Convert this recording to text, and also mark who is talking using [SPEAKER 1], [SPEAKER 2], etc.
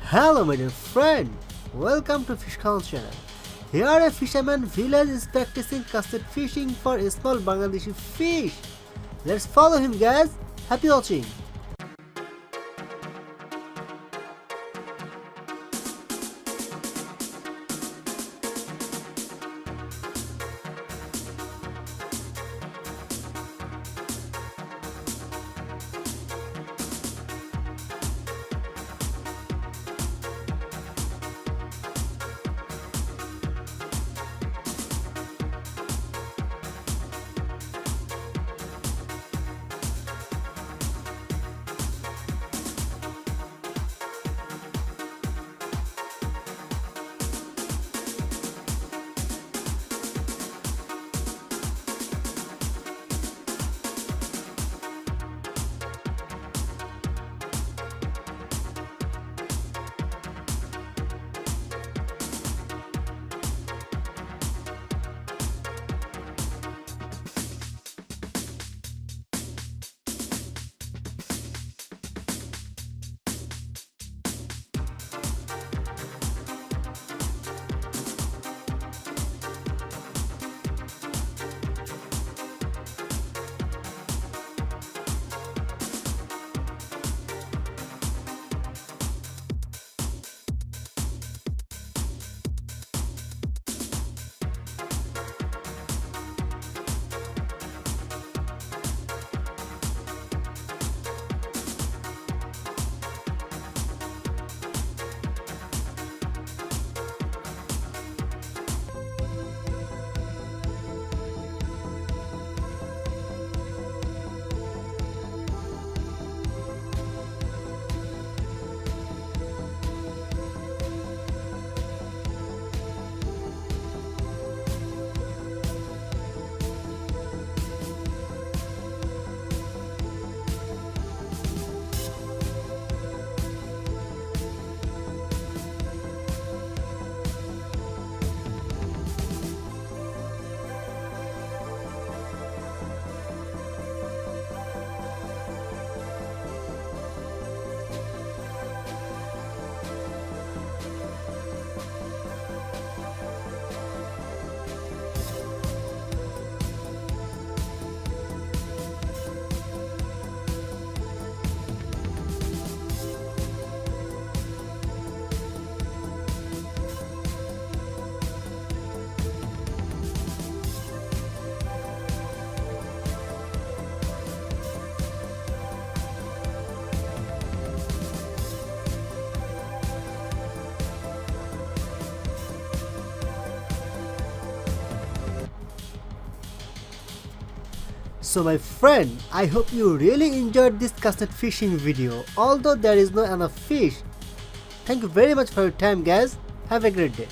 [SPEAKER 1] Hello my dear friend, welcome to Fisherman channel. Here a fisherman village is practicing casted fishing for a small Bangladeshi fish. Let's follow him guys, happy watching. So my friend, I hope you really enjoyed this casted fishing video, although there is no enough fish. Thank you very much for your time guys. Have a great day.